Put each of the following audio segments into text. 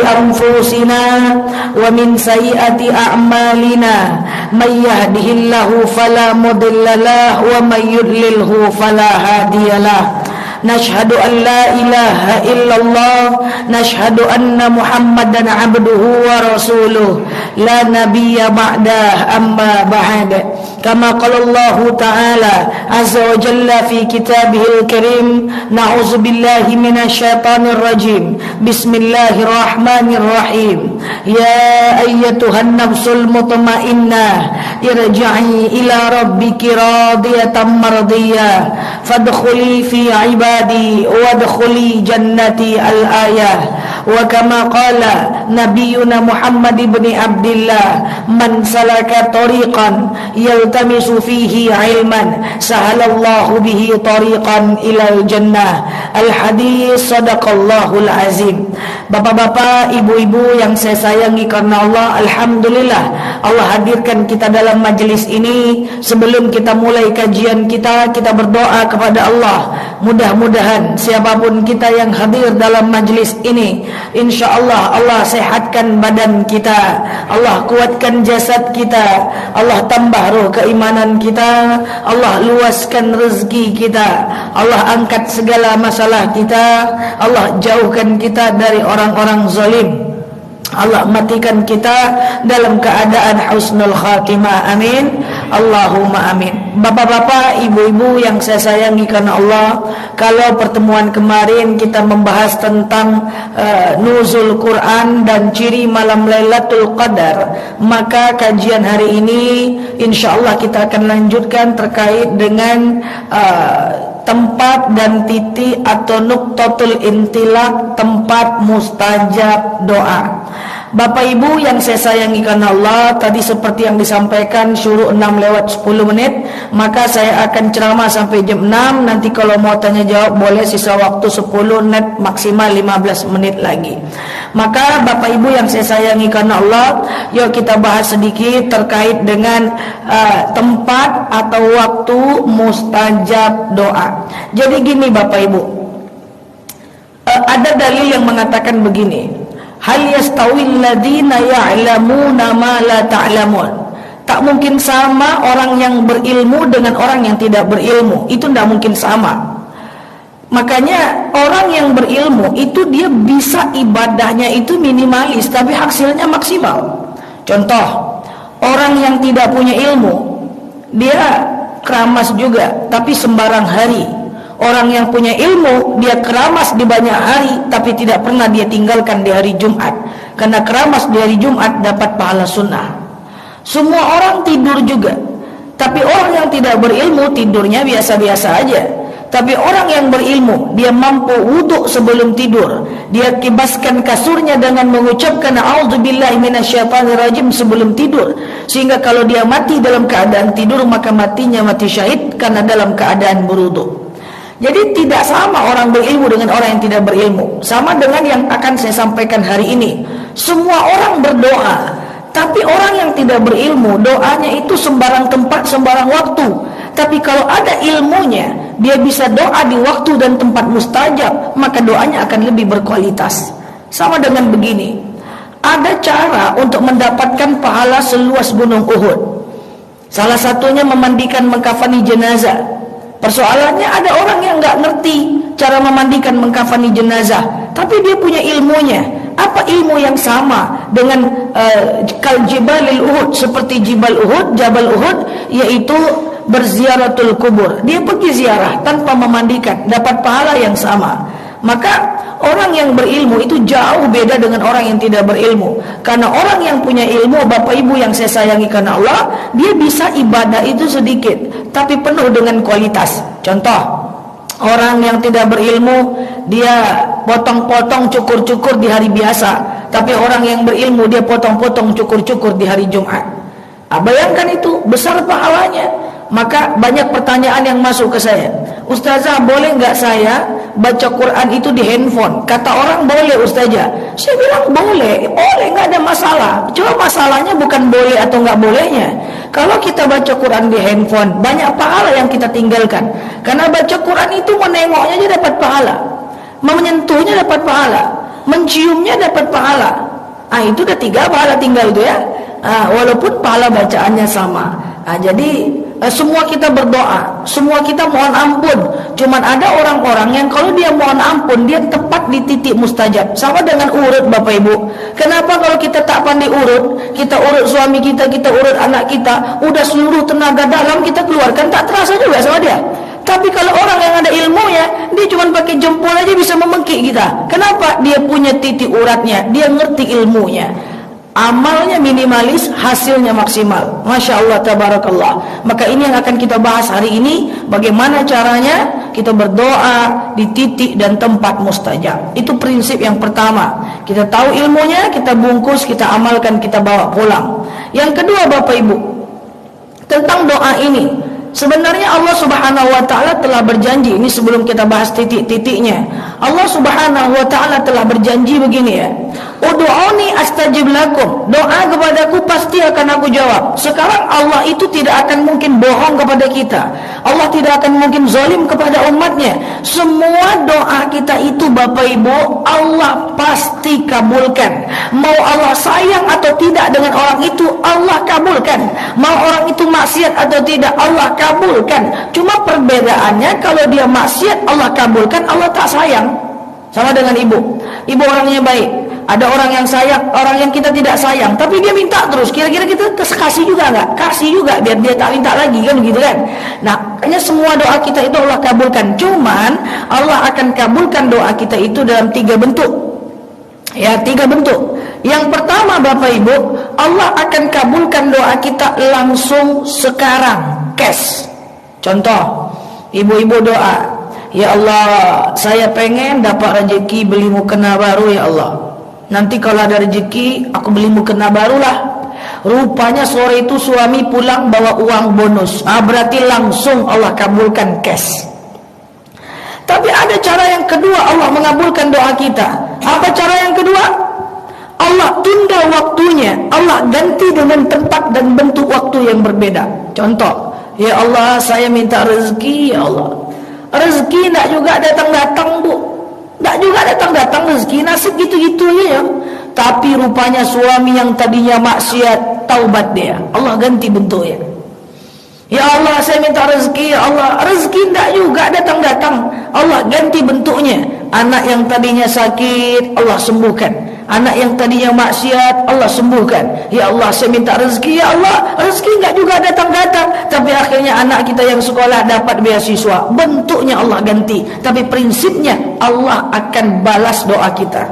أنفسنا ومن سيئات أعمالنا من يهده الله فلا مضل له ومن يضلله فلا هادي له نشهد أن لا إله إلا الله نشهد أن محمدا عبده ورسوله لا نبي بعده أما بعد كما قال الله تعالى عز وجل في كتابه الكريم نعوذ بالله من الشيطان الرجيم بسم الله الرحمن الرحيم يا أيتها النفس المطمئنة ارجعي إلى ربك راضية مرضية فادخلي في عبادي وادخلي جنتي الآية وكما قال نبينا محمد بن عبد الله من سلك طريقا يلتمس فيه علما سهل الله به طريقا إلى الجنة الحديث صدق الله العظيم. Bapak-bapak, ibu-ibu yang saya sayangi karena Allah, alhamdulillah Allah hadirkan kita dalam majelis ini. Sebelum kita mulai kajian kita berdoa kepada Allah, mudah-mudahan siapapun kita yang hadir dalam majelis ini, insyaallah Allah sehatkan badan kita, Allah kuatkan jasad kita, Allah tambah roh keimanan kita, Allah luaskan rezeki kita, Allah angkat segala masalah kita, Allah jauhkan kita dari orang-orang zalim, Allah matikan kita dalam keadaan husnul khatimah, amin Allahumma amin. Bapak-bapak, ibu-ibu yang saya sayangi karena Allah, kalau pertemuan kemarin kita membahas tentang nuzul Quran dan ciri malam Lailatul Qadar, maka kajian hari ini insyaallah kita akan lanjutkan terkait dengan tempat dan titik atau nuqtatul intilaq, tempat mustajab doa. Bapak Ibu yang saya sayangi karena Allah, tadi seperti yang disampaikan syuruk 6:10, maka saya akan ceramah sampai jam 6. Nanti kalau mau tanya jawab boleh sisa waktu 10 menit, maksimal 15 menit lagi. Maka Bapak Ibu yang saya sayangi karena Allah, yuk kita bahas sedikit terkait dengan tempat atau waktu mustajab doa. Jadi gini Bapak Ibu, ada dalil yang mengatakan begini, hal yastawil ladina ya'lamuna ma la ta'lamun. Tak mungkin sama orang yang berilmu dengan orang yang tidak berilmu. Itu tidak mungkin sama. Makanya orang yang berilmu itu dia bisa ibadahnya itu minimalis tapi hasilnya maksimal. Contoh, orang yang tidak punya ilmu, dia keramas juga tapi sembarang hari. Orang yang punya ilmu, dia keramas di banyak hari tapi tidak pernah dia tinggalkan di hari Jumat. Karena keramas di hari Jumat dapat pahala sunnah. Semua orang tidur juga, tapi orang yang tidak berilmu tidurnya biasa-biasa aja. Tapi orang yang berilmu, dia mampu wudhu sebelum tidur, dia kibaskan kasurnya dengan mengucapkan a'udzubillahi minasyaitonirrajim sebelum tidur, sehingga kalau dia mati dalam keadaan tidur maka matinya mati syahid karena dalam keadaan berwudhu. Jadi tidak sama orang berilmu dengan orang yang tidak berilmu. Sama dengan yang akan saya sampaikan hari ini. Semua orang berdoa, tapi orang yang tidak berilmu, doanya itu sembarang tempat, sembarang waktu. Tapi kalau ada ilmunya, dia bisa doa di waktu dan tempat mustajab, maka doanya akan lebih berkualitas. Sama dengan begini, ada cara untuk mendapatkan pahala seluas gunung Uhud. Salah satunya memandikan, mengkafani jenazah. Persoalannya ada orang yang nggak ngerti cara memandikan, mengkafani jenazah, tapi dia punya ilmunya. Apa ilmu yang sama dengan kal jibalil Uhud, seperti Jibal Uhud, Jabal Uhud, yaitu berziaratul kubur. Dia pergi ziarah tanpa memandikan, dapat pahala yang sama. Maka orang yang berilmu itu jauh beda dengan orang yang tidak berilmu. Karena orang yang punya ilmu, Bapak Ibu yang saya sayangi karena Allah, dia bisa ibadah itu sedikit tapi penuh dengan kualitas. Contoh, orang yang tidak berilmu, dia potong-potong, cukur-cukur di hari biasa. Tapi orang yang berilmu, dia potong-potong, cukur-cukur di hari Jumat. Bayangkan itu, besar pahalanya. Maka banyak pertanyaan yang masuk ke saya, Ustazah, boleh nggak saya baca Quran itu di handphone? Kata orang boleh Ustazah. Saya bilang boleh, nggak ada masalah. Cuma masalahnya bukan boleh atau nggak bolehnya. Kalau kita baca Quran di handphone, banyak pahala yang kita tinggalkan. Karena baca Quran itu menengoknya aja dapat pahala, menyentuhnya dapat pahala. menciumnya dapat pahala. Itu udah 3 pahala tinggal itu ya. Walaupun pahala bacaannya sama. Jadi semua kita berdoa, semua kita mohon ampun. Cuman ada orang-orang yang kalau dia mohon ampun, dia tepat di titik mustajab. Sama dengan urut Bapak Ibu. Kenapa kalau kita tak pandai urut, kita urut suami kita, kita urut anak kita, udah seluruh tenaga dalam kita keluarkan, tak terasa juga sama dia. Tapi kalau orang yang ada ilmunya, dia cuma pakai jempol aja bisa memengkik kita. Kenapa? Dia punya titik uratnya, dia ngerti ilmunya. Amalnya minimalis, hasilnya maksimal. Masya Allah, tabarakallah. Maka ini yang akan kita bahas hari ini. Bagaimana caranya kita berdoa di titik dan tempat mustajab. Itu prinsip yang pertama. Kita tahu ilmunya, kita bungkus, kita amalkan, kita bawa pulang. Yang kedua Bapak Ibu, tentang doa ini, sebenarnya Allah Subhanahu wa ta'ala telah berjanji. Ini sebelum kita bahas titik-titiknya, Allah Subhanahu wa ta'ala telah berjanji begini ya, Ud'uni astajib lakum. Doa kepadaku pasti akan aku jawab. Sekarang Allah itu tidak akan mungkin bohong kepada kita. Allah tidak akan mungkin zalim kepada umatnya. Semua doa kita itu Bapak Ibu, Allah pasti kabulkan. Mau Allah sayang atau tidak dengan orang itu, Allah kabulkan. Mau orang itu maksiat atau tidak, Allah kabulkan. Cuma perbedaannya, kalau dia maksiat Allah kabulkan, Allah tak sayang. Sama dengan ibu. Ibu orangnya baik, ada orang yang sayang, orang yang kita tidak sayang, tapi dia minta terus. Kira-kira kita kasih juga nggak? Kasih juga, biar dia tak minta lagi, kan begitu kan? Nah, kayaknya semua doa kita itu Allah kabulkan. Cuman Allah akan kabulkan doa kita itu dalam 3 bentuk. Ya, 3 bentuk. Yang pertama Bapak Ibu, Allah akan kabulkan doa kita langsung sekarang, cash. Contoh, ibu-ibu doa, ya Allah, saya pengen dapat rezeki beli mukena baru ya Allah. Nanti kalau ada rezeki aku beli mukena baru lah. Rupanya sore itu suami pulang bawa uang bonus. Berarti langsung Allah kabulkan cash. Tapi ada cara yang kedua Allah mengabulkan doa kita. Apa cara yang kedua? Allah tunda waktunya. Allah ganti dengan tempat dan bentuk waktu yang berbeda. Contoh, ya Allah, saya minta rezeki ya Allah. Rezeki tidak juga datang-datang Bu, tidak juga datang-datang rezeki, nasib gitu-gitu ya. Tapi rupanya suami yang tadinya maksiat, taubat dia, Allah ganti bentuknya. Ya Allah, saya minta rezeki ya Allah, rezeki tidak juga datang-datang, Allah ganti bentuknya. Anak yang tadinya sakit, Allah sembuhkan. Anak yang tadinya maksiat, Allah sembuhkan. Ya Allah, saya minta rezeki ya Allah, rezeki enggak juga datang-datang, tapi akhirnya anak kita yang sekolah dapat beasiswa. Bentuknya Allah ganti, tapi prinsipnya Allah akan balas doa kita.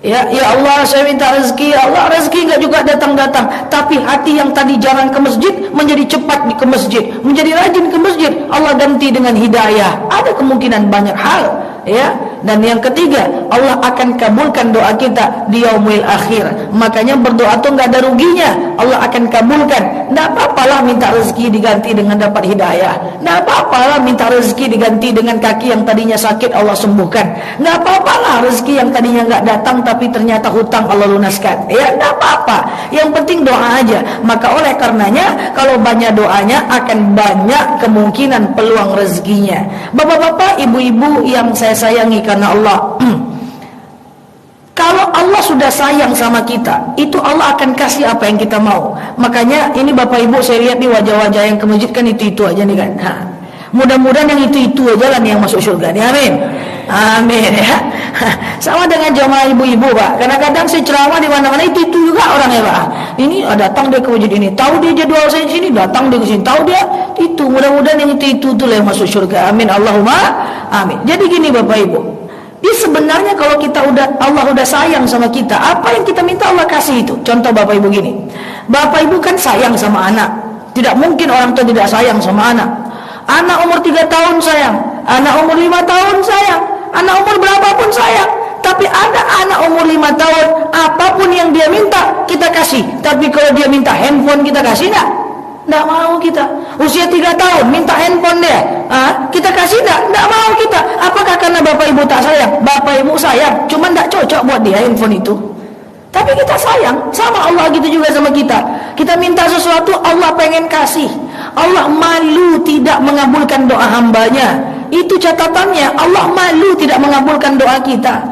Ya Allah, saya minta rezeki ya Allah, rezeki enggak juga datang-datang, tapi hati yang tadi jarang ke masjid menjadi cepat ke masjid, menjadi rajin ke masjid, Allah ganti dengan hidayah. Ada kemungkinan banyak hal ya. Dan yang ketiga, Allah akan kabulkan doa kita di yaumil akhir. Makanya berdoa tuh nggak ada ruginya, Allah akan kabulkan. Nggak apa-apalah minta rezeki diganti dengan dapat hidayah. Nggak apa-apalah minta rezeki diganti dengan kaki yang tadinya sakit Allah sembuhkan. Nggak apa-apalah rezeki yang tadinya nggak datang tapi ternyata hutang Allah lunaskan. Ya nggak apa-apa. Yang penting doa aja. Maka oleh karenanya, kalau banyak doanya akan banyak kemungkinan peluang rezekinya. Bapak-bapak, ibu-ibu yang saya sayangi karena Allah, kalau Allah sudah sayang sama kita, itu Allah akan kasih apa yang kita mau. Makanya ini Bapak Ibu, saya lihat nih wajah-wajah yang ke masjid kan itu-itu aja nih kan. Mudah-mudahan yang itu-itu aja lah nih yang masuk surga nih, amin. Amin ya. Sama dengan jamaah ibu-ibu Pak, kadang-kadang saya ceramah di mana-mana itu-itu juga orangnya Pak. Ini datang dia ke masjid ini, tahu dia jadwal saya di sini, datang dia ke sini, tahu dia itu. Mudah-mudahan yang itu-itu tuh yang masuk surga, amin Allahumma amin. Jadi gini Bapak Ibu, sebenarnya kalau kita Allah udah sayang sama kita, apa yang kita minta Allah kasih itu. Contoh Bapak Ibu gini, Bapak Ibu kan sayang sama anak. Tidak mungkin orang tua tidak sayang sama anak. Anak umur 3 tahun sayang, anak umur 5 tahun sayang, anak umur berapapun sayang. Tapi ada anak umur 5 tahun, apapun yang dia minta kita kasih. Tapi kalau dia minta handphone kita kasih enggak? Enggak mau kita. Usia 3 tahun minta handphone dia, kita kasih enggak? Enggak mau kita. Apakah karena Bapak Ibu tak sayang? Bapak Ibu sayang, cuma enggak cocok buat dia handphone itu. Tapi kita sayang, sama Allah gitu juga sama kita. Kita minta sesuatu, Allah pengen kasih. Allah malu tidak mengabulkan doa hambanya. Itu catatannya, Allah malu tidak mengabulkan doa kita.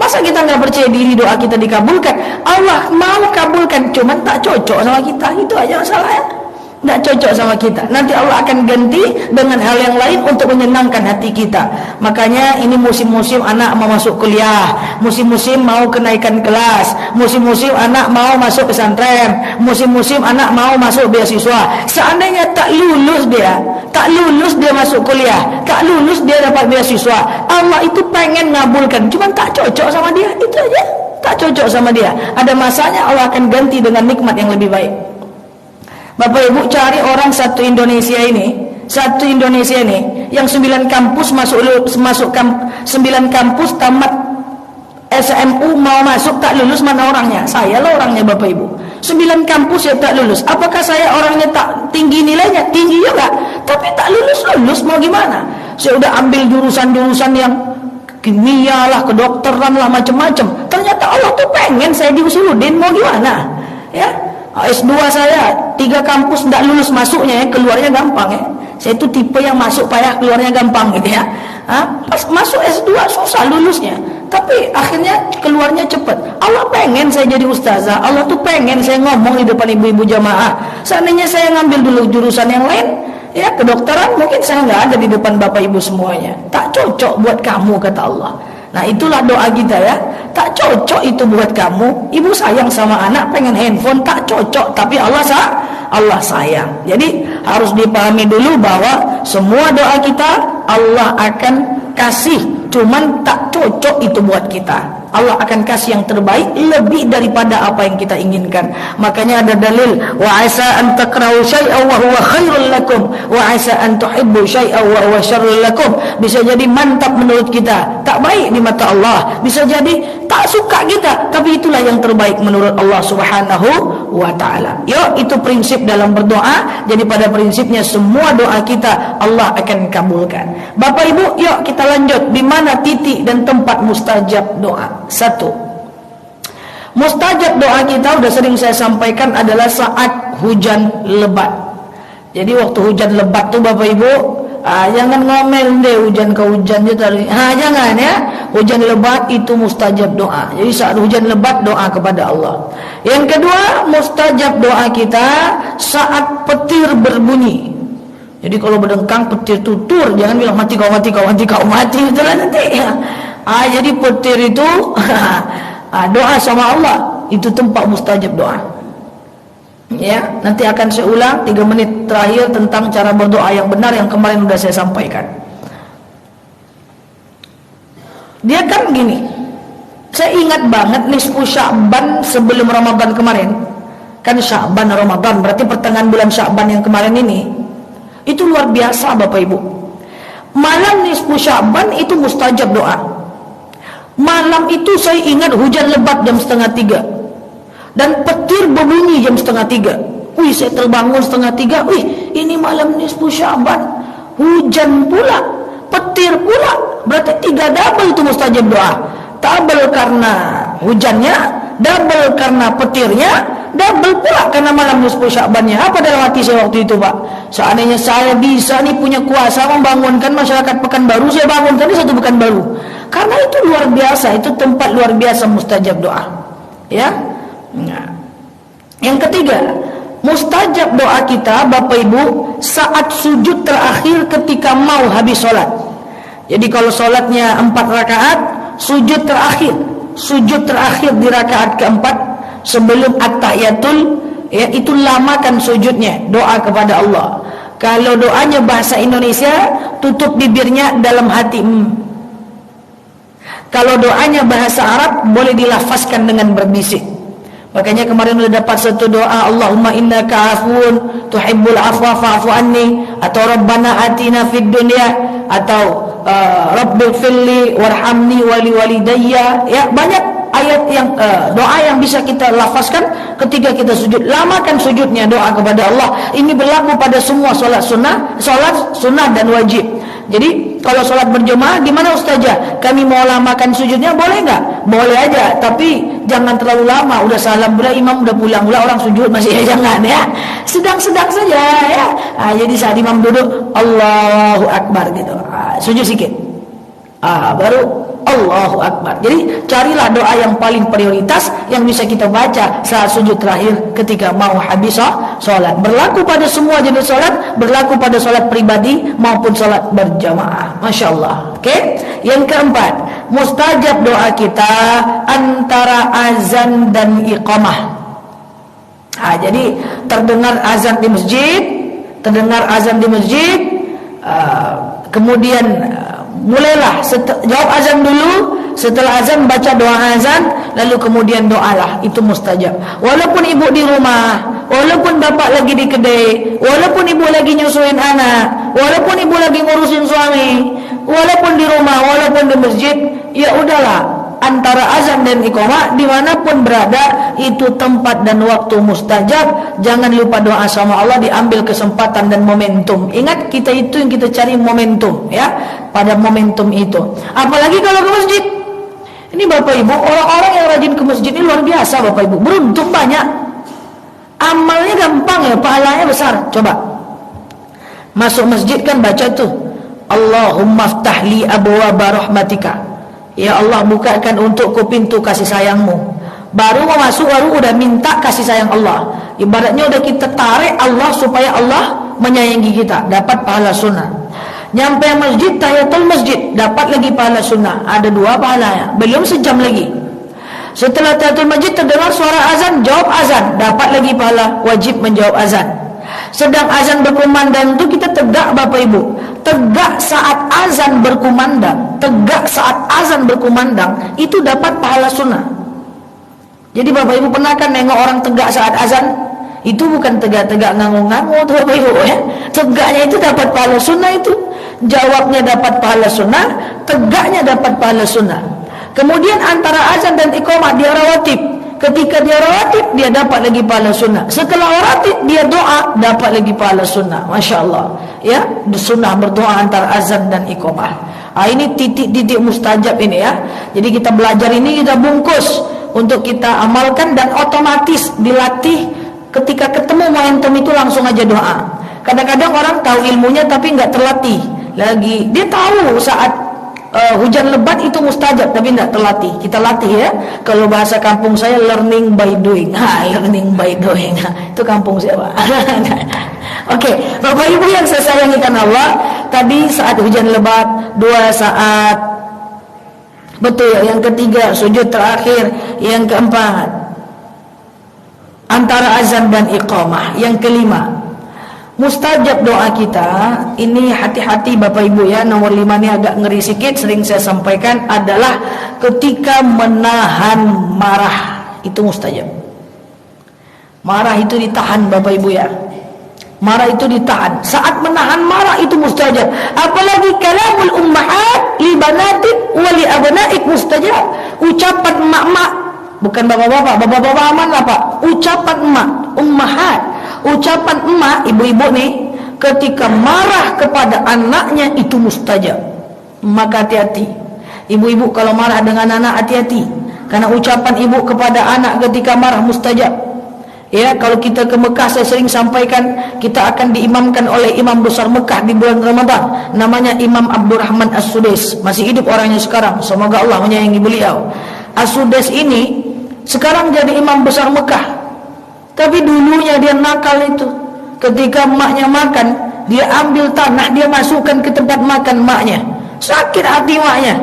Masa kita nggak percaya diri doa kita dikabulkan? Allah mau kabulkan, cuman tak cocok sama kita. Itu aja masalahnya. Nggak cocok sama kita. Nanti Allah akan ganti dengan hal yang lain untuk menyenangkan hati kita. Makanya ini musim-musim anak mau masuk kuliah, musim-musim mau kenaikan kelas, musim-musim anak mau masuk pesantren, musim-musim anak mau masuk beasiswa. Seandainya tak lulus dia masuk kuliah, tak lulus dia dapat beasiswa, Allah itu pengen ngabulkan, cuman tak cocok sama dia. Itu aja, tak cocok sama dia. Ada masanya Allah akan ganti dengan nikmat yang lebih baik. Bapak Ibu, cari orang satu Indonesia ini yang 9 kampus 9 kampus tamat SMU mau masuk tak lulus, mana orangnya? Saya lah orangnya Bapak Ibu. 9 kampus ya tak lulus. Apakah saya orangnya tak tinggi nilainya? Tinggi juga, tapi tak lulus mau gimana? Saya udah ambil jurusan-jurusan yang kimia lah, kedokteran lah, macam-macam. Ternyata Allah tuh pengen saya di Usuluddin, mau gimana? Ya. S2 saya 3 kampus tidak lulus masuknya ya, keluarnya gampang ya. Saya itu tipe yang masuk payah, keluarnya gampang gitu ya. Pas masuk S2 susah lulusnya, tapi akhirnya keluarnya cepat. Allah pengen saya jadi ustazah, Allah tuh pengen saya ngomong di depan ibu-ibu jamaah. Seandainya saya ngambil dulu jurusan yang lain, ya kedokteran, mungkin saya nggak ada di depan bapak ibu semuanya. Tak cocok buat kamu, kata Allah. Nah itulah doa kita ya. Tak cocok itu buat kamu. Ibu sayang sama anak, pengen handphone, tak cocok. Tapi Allah sayang. Jadi harus dipahami dulu bahwa semua doa kita Allah akan kasih, cuman tak cocok itu buat kita. Allah akan kasih yang terbaik lebih daripada apa yang kita inginkan. Makanya ada dalil, wa asa an takrahu syai'an wa huwa khairul lakum wa asa an tuhibbu syai'an wa huwa syarrul lakum. Bisa jadi mantap menurut kita, tak baik di mata Allah. Bisa jadi tak suka kita, tapi itulah yang terbaik menurut Allah Subhanahu wa taala. Yuk, itu prinsip dalam berdoa. Jadi pada prinsipnya semua doa kita Allah akan kabulkan. Bapak Ibu, yuk kita lanjut. Di mana titik dan tempat mustajab doa? 1. Mustajab doa kita udah sering saya sampaikan adalah saat hujan lebat. Jadi waktu hujan lebat tuh Bapak Ibu, jangan ngomel deh hujan ke hujan jangan ya. Hujan lebat itu mustajab doa. Jadi saat hujan lebat doa kepada Allah. Yang kedua, mustajab doa kita saat petir berbunyi. Jadi kalau berdengkang petir tutur, jangan bilang mati kau itulah nanti ya. Jadi petir itu doa sama Allah, itu tempat mustajab doa. Ya, nanti akan saya ulang 3 menit terakhir tentang cara berdoa yang benar yang kemarin sudah saya sampaikan. Dia kan gini, saya ingat banget nisfu Sya'ban sebelum Ramadan kemarin. Kan Sya'ban Ramadan, berarti pertengahan bulan Sya'ban yang kemarin ini. Itu luar biasa Bapak Ibu. Malam nisfu Sya'ban itu mustajab doa. Malam itu saya ingat hujan lebat jam 2:30 dan petir berbunyi jam 2:30. Wih, saya terbangun 2:30. Wih, ini malam nisfu Sya'ban, hujan pula, petir pula. Berarti 3 double itu mustajab doa. Double karena hujannya, double karena petirnya, double pula karena malam nisfu Sya'bannya. Apa dalam hati saya waktu itu, Pak? Seandainya saya bisa nih punya kuasa membangunkan masyarakat Pekanbaru, saya bangunkan di satu Pekanbaru. Karena itu luar biasa, itu tempat luar biasa mustajab doa. Ya. Nah. Yang ketiga, mustajab doa kita Bapak Ibu saat sujud terakhir ketika mau habis sholat. Jadi kalau sholatnya 4 rakaat, sujud terakhir di rakaat keempat sebelum at-tahiyatul, ya, itu lamakan sujudnya, doa kepada Allah. Kalau doanya bahasa Indonesia, tutup bibirnya dalam hati. Kalau doanya bahasa Arab, boleh dilafazkan dengan berbisik. Makanya kemarin sudah dapat satu doa, Allahumma innaka afuun tuhibbul afwa fa'fu anni, atau Rabbana atina fid dunya, atau Rabbighfirli warhamni wali walidayya. Ya, banyak ayat yang doa yang bisa kita lafazkan ketika kita sujud. Lamakan sujudnya, doa kepada Allah. Ini berlaku pada semua sholat sunnah dan wajib. Jadi kalau sholat berjemaah gimana Ustazah? Kami mau lamakan sujudnya, boleh nggak? Boleh aja, tapi jangan terlalu lama. Udah salam pula, imam udah pulang pula, orang sujud masih jangan ya. Sedang-sedang saja ya. Jadi saat imam duduk Allahu Akbar gitu, sujud sikit. Baru Allahu Akbar. Jadi carilah doa yang paling prioritas yang bisa kita baca saat sujud terakhir ketika mau habis sholat. Berlaku pada semua jenis sholat, berlaku pada sholat pribadi maupun sholat berjamaah. Masya Allah. Oke. Yang keempat, mustajab doa kita antara azan dan iqamah. Jadi terdengar azan di masjid, kemudian mulailah jawab azan dulu, setelah azan baca doa azan, lalu kemudian doalah, itu mustajab. Walaupun ibu di rumah, walaupun bapak lagi di kedai, walaupun ibu lagi nyusuin anak, walaupun ibu lagi ngurusin suami, walaupun di rumah, walaupun di masjid, ya udahlah, antara azan dan iqamah dimanapun berada, itu tempat dan waktu mustajab. Jangan lupa doa sama Allah, diambil kesempatan dan momentum. Ingat, kita itu yang kita cari momentum, ya, pada momentum itu. Apalagi kalau ke masjid. Ini Bapak Ibu, orang-orang yang rajin ke masjid ini luar biasa Bapak Ibu, beruntung banyak. Amalnya gampang ya, pahalanya besar. Coba masuk masjid kan baca tuh, Allahumma ftahli abwaaba rahmatika. Ya Allah, bukakan untukku pintu kasih sayangmu. Baru mau masuk, baru udah minta kasih sayang Allah. Ibaratnya udah kita tarik Allah supaya Allah menyayangi kita, dapat pahala sunnah. Nyampe masjid, tahiyatul masjid, dapat lagi pahala sunnah. Ada 2 pahalanya, belum sejam lagi. Setelah tahiyatul masjid terdengar suara azan, jawab azan, dapat lagi pahala wajib menjawab azan. Sedang azan berkumandang itu kita tegak Bapak Ibu, tegak saat azan berkumandang, itu dapat pahala sunnah. Jadi Bapak Ibu pernah kan nengok orang tegak saat azan? Itu bukan tegak-tegak ngangung-ngangung tuh Bapak Ibu, ya. Tegaknya itu dapat pahala sunnah itu. Jawabnya dapat pahala sunnah, tegaknya dapat pahala sunnah. Kemudian antara azan dan iqamah dia rawatib. Ketika dia rawatib, dia dapat lagi pahala sunnah. Setelah rawatib, dia doa, dapat lagi pahala sunnah. Masya Allah, ya, sunnah berdoa antara azan dan iqamah. Ini titik-titik mustajab ini, ya. Jadi kita belajar ini, kita bungkus untuk kita amalkan, dan otomatis dilatih. Ketika ketemu momentum itu langsung aja doa. Kadang-kadang orang tahu ilmunya tapi nggak terlatih lagi. Dia tahu saat hujan lebat itu mustajab tapi nggak terlatih. Kita latih, ya. Kalau bahasa kampung saya, learning by doing. Learning by doing. Itu kampung saya, Pak. Oke, Bapak Ibu yang saya sayangi karena Allah, tadi saat hujan lebat, 2 saat. Betul. Yang ketiga sujud terakhir. Yang keempat antara azan dan iqamah. Yang kelima, mustajab doa kita. Ini hati-hati Bapak Ibu, ya. Nomor 5 ini agak ngeri sedikit, sering saya sampaikan, adalah ketika menahan marah. Itu mustajab. Marah itu ditahan Bapak Ibu, ya. Marah itu ditahan. Saat menahan marah itu mustajab. Apalagi kalamul ummahat li banatik wa li abnaik mustajab. Ucapan emak-emak, bukan bapak-bapak. Bapak-bapak aman lah Pak. Ucapan emak, ummahat, ucapan emak, ibu-ibu nih, ketika marah kepada anaknya itu mustajab. Maka hati-hati ibu-ibu kalau marah dengan anak, hati-hati, karena ucapan ibu kepada anak ketika marah mustajab. Ya, kalau kita ke Mekah, saya sering sampaikan, kita akan diimamkan oleh imam besar Mekah di bulan Ramadan, namanya Imam Abdurrahman As-Sudais. Masih hidup orangnya sekarang, semoga Allah menyayangi beliau. As-Sudais ini sekarang jadi imam besar Mekah. Tapi dulunya dia nakal itu. Ketika emaknya makan, dia ambil tanah, dia masukkan ke tempat makan emaknya. Sakit hati emaknya.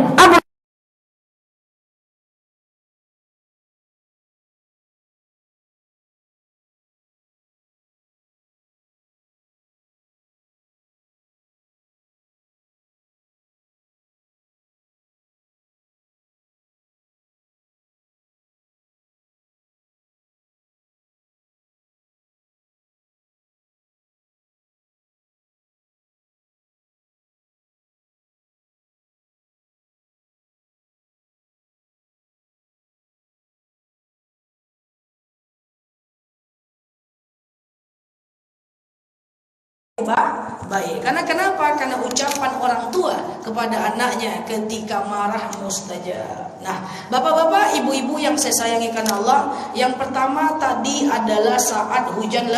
Apa? Baik, karena kenapa? Karena ucapan orang tua kepada anaknya ketika marah mustajab. Nah, bapak-bapak, ibu-ibu yang saya sayangi karena Allah, yang pertama tadi adalah saat hujan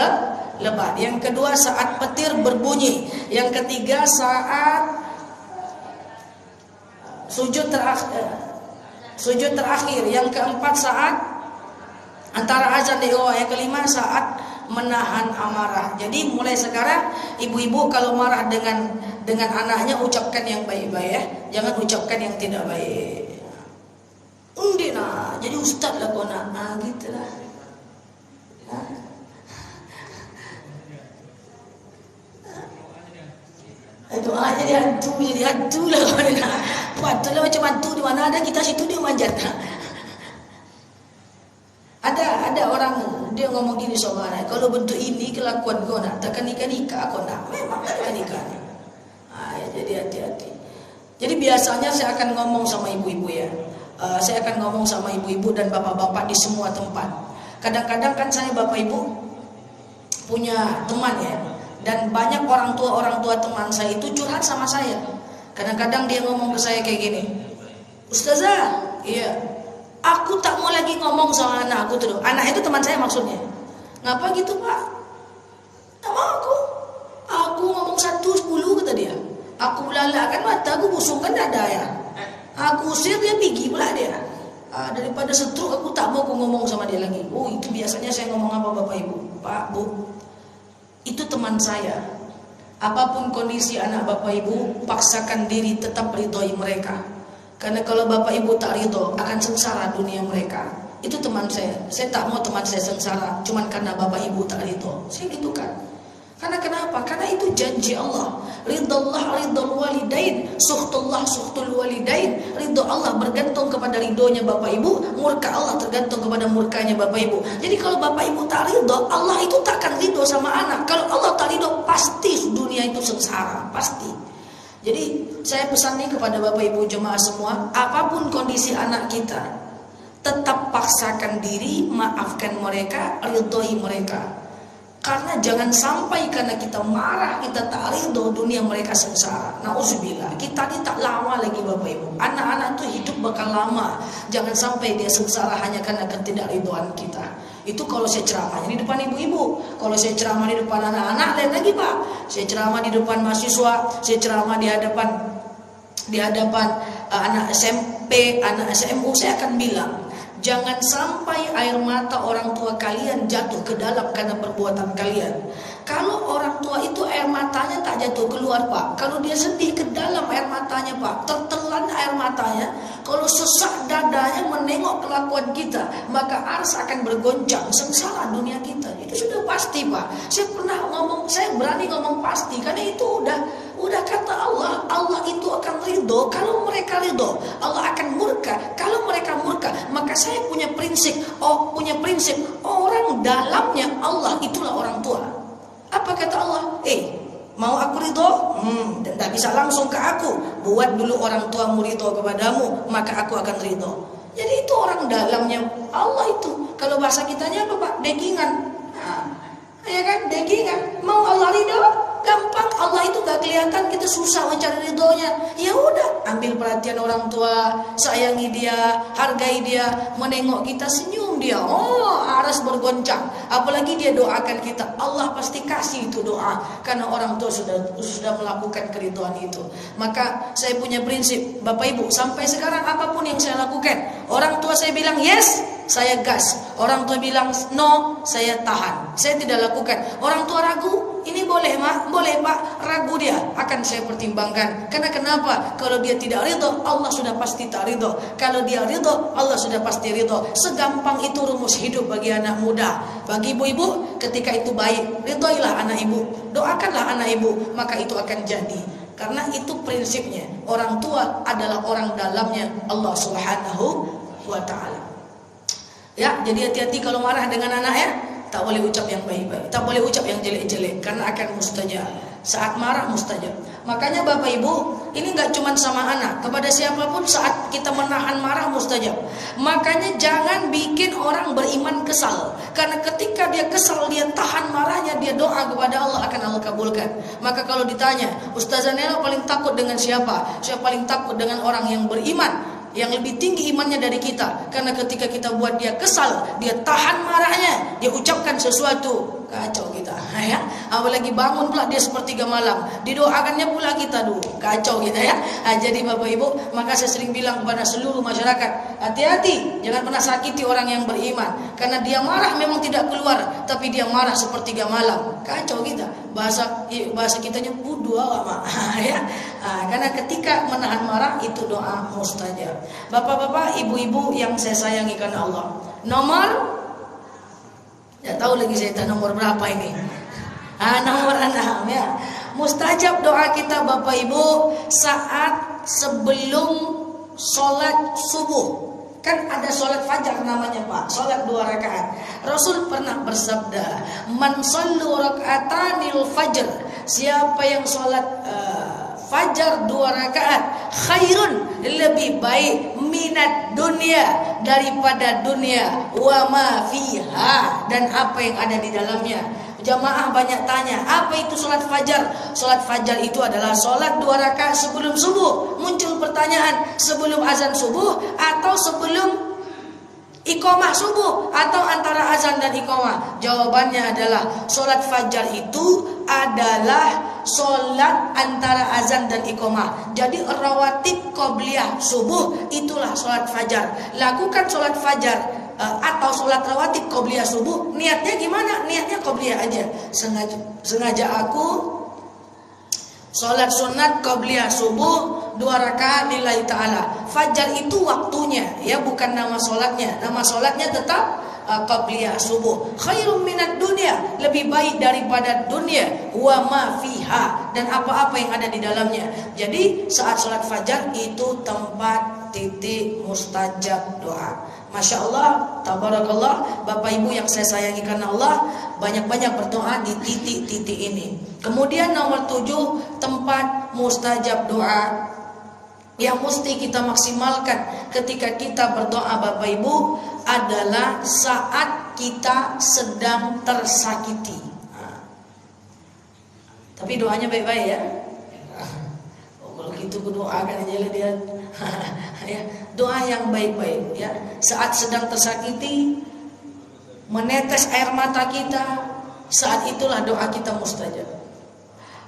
lebat. Yang kedua saat petir berbunyi. Yang ketiga saat Sujud terakhir. Yang keempat saat antara azan dan iqamah. Yang kelima saat menahan amarah. Jadi mulai sekarang ibu-ibu kalau marah dengan anaknya, ucapkan yang baik-baik ya. Jangan ucapkan yang tidak baik. Undi nah, jadi ustaz lah kau nak, gitu lah. Doanya jadi hantu lah kau nak. Patutlah macam hantu di mana ada kita situ dia manjat. Ada orang dia ngomong gini sama anak, kalau bentuk ini kelakuan kau nak, takkan nikah kau nak. Memang takkan nikah. Ya, jadi hati-hati. Jadi biasanya saya akan ngomong sama ibu-ibu ya. Saya akan ngomong sama ibu-ibu dan bapak-bapak di semua tempat. Kadang-kadang kan saya bapak ibu punya teman ya, dan banyak orang tua teman saya itu curhat sama saya. Kadang-kadang dia ngomong ke saya kayak gini, Ustazah, iya, aku tak mau lagi ngomong sama anak aku tuh. Anak itu teman saya maksudnya. Ngapa gitu pak? Tak mau aku ngomong 1-10 kata dia. Aku lalakan mata, aku busungkan dada ya. Aku usir dia pergi pula dia. Daripada setruk aku tak mau aku ngomong sama dia lagi. Oh itu biasanya saya ngomong apa bapak ibu? Pak bu, itu teman saya. Apapun kondisi anak bapak ibu, paksakan diri tetap ridhoi mereka. Karena kalau bapak ibu tak ridho, akan sengsara dunia mereka. Itu teman saya. Saya tak mau teman saya sengsara cuman karena bapak ibu tak ridho. Saya gitu kan. Karena kenapa? Karena itu janji Allah. Ridallah ridal walidain, suhtullah suhtul walidain. Ridho Allah bergantung kepada ridhonya bapak ibu, murka Allah tergantung kepada murkanya bapak ibu. Jadi kalau bapak ibu tak ridho, Allah itu takkan ridho sama anak. Kalau Allah tak ridho, pasti dunia itu sengsara, pasti. Jadi saya pesan nih kepada bapak ibu jemaah semua, apapun kondisi anak kita, tetap paksakan diri, maafkan mereka, ridhoi mereka. Karena jangan sampai karena kita marah, kita tak ridho, dunia mereka sengsara. Nauzubillah. Kita ini tak lama lagi bapak ibu. Anak-anak itu hidup bakal lama. Jangan sampai dia sengsara hanya karena ketidakridhoan kita. Itu kalau saya ceramah di depan ibu-ibu. Kalau saya ceramah di depan anak-anak, lain lagi pak. Saya ceramah di depan mahasiswa. Saya ceramah di hadapan anak SMP, anak SMU. Saya akan bilang, jangan sampai air mata orang tua kalian jatuh ke dalam karena perbuatan kalian. Kalau orang tua itu air matanya tak jatuh keluar pak, kalau dia sedih ke dalam air matanya pak, tertelan air matanya, kalau sesak dadanya menengok kelakuan kita, maka ars akan bergoncang, sengsara dunia kita. Itu sudah pasti pak. Saya berani ngomong pasti karena itu udah kata Allah. Allah itu akan ridho kalau mereka ridho. Allah akan murka kalau mereka murka. Maka saya punya prinsip orang dalamnya Allah itulah orang tua. Apa kata Allah? Mau aku ridho? Dan tak bisa langsung ke aku. Buat dulu orang tuamu ridho kepadamu, maka aku akan ridho. Jadi itu orang dalamnya Allah itu. Kalau bahasa kitanya apa pak? Degingan. Ya kan, degingan. Mau Allah ridho? Gampang. Allah itu gak kelihatan, kita susah mencari ridhonya. Ya udah, ambil perhatian orang tua, sayangi dia, hargai dia, menengok kita, senyum dia. Oh, aras bergoncang. Apalagi dia doakan kita, Allah pasti kasih itu doa. Karena orang tua sudah melakukan keridhoan itu. Maka saya punya prinsip, bapak ibu, sampai sekarang apapun yang saya lakukan, orang tua saya bilang yes, saya gas. Orang tua bilang no, saya tahan. Saya tidak lakukan. Orang tua ragu, ini boleh mak, boleh pak, ragu dia, akan saya pertimbangkan. Karena kenapa? Kalau dia tidak ridho, Allah sudah pasti tak ridho. Kalau dia ridho, Allah sudah pasti ridho. Segampang itu rumus hidup bagi anak muda. Bagi ibu-ibu, ketika itu baik, ridhoilah anak ibu, doakanlah anak ibu, maka itu akan jadi. Karena itu prinsipnya. Orang tua adalah orang dalamnya Allah Subhanahu wa ta'ala. Ya, jadi hati-hati kalau marah dengan anaknya, tak boleh ucap yang baik-baik, tak boleh ucap yang jelek-jelek, karena akan mustajab. Saat marah mustajab. Makanya bapak ibu, ini nggak cuma sama anak, kepada siapapun saat kita menahan marah mustajab. Makanya jangan bikin orang beriman kesal, karena ketika dia kesal, dia tahan marahnya, dia doa kepada Allah, akan Allah kabulkan. Maka kalau ditanya, Ustazah Nela paling takut dengan siapa? Saya paling takut dengan orang yang beriman, yang lebih tinggi imannya dari kita. Karena ketika kita buat dia kesal, dia tahan marahnya, dia ucapkan sesuatu, kacau kita, ya. Apalagi bangun pula dia sepertiga malam, didoakannya pula kita dulu, kacau kita, ya. Jadi Bapak Ibu, maka saya sering bilang kepada seluruh masyarakat, hati-hati, jangan pernah sakiti orang yang beriman, karena dia marah memang tidak keluar, tapi dia marah sepertiga malam, kacau kita. Bahasa kitanya doa lama, ya. Karena ketika menahan marah itu doa mustajab. Bapak-bapak, ibu-ibu yang saya sayangi karena Allah, nomor, tidak tahu lagi saya nomor berapa ini. Nomor 6, ya. Mustajab doa kita Bapak Ibu saat sebelum sholat subuh. Kan ada sholat fajar namanya Pak, sholat 2 rakaat. Rasul pernah bersabda, man sallu rakaatanil fajr, siapa yang sholat fajar 2 rakaat, khairun, lebih baik, minat dunia, daripada dunia, wa ma fiha, dan apa yang ada di dalamnya. Jamaah banyak tanya, apa itu sholat fajar? Sholat fajar itu adalah sholat 2 rakaat sebelum subuh. Muncul pertanyaan, sebelum azan subuh atau sebelum iqamah subuh, atau antara azan dan iqamah? Jawabannya adalah sholat fajar itu adalah sholat antara azan dan iqamah. Jadi rawatib qobliyah subuh itulah sholat fajar. Lakukan sholat fajar atau sholat rawatib qobliyah subuh, niatnya gimana? Niatnya qobliyah aja. Sengaja aku sholat sunat qobliyah subuh 2 rakaat lillahi ta'ala. Fajar itu waktunya, ya, bukan nama sholatnya. Nama sholatnya tetap qobliyah subuh. Khairum minat dunia, lebih baik daripada dunia, wa ma fiha, dan apa-apa yang ada di dalamnya. Jadi saat sholat fajar itu tempat titik mustajab doa. Masya Allah, tabarakallah, Bapak Ibu yang saya sayangi karena Allah, banyak-banyak berdoa di titik-titik ini. Kemudian nomor 7, tempat mustajab doa yang mesti kita maksimalkan ketika kita berdoa Bapak Ibu adalah saat kita sedang tersakiti. Tapi doanya baik-baik, ya. Kalau gitu berdoakan aja lah dia. Ya, doa yang baik-baik, ya. Saat sedang tersakiti, menetes air mata kita, saat itulah doa kita mustajab.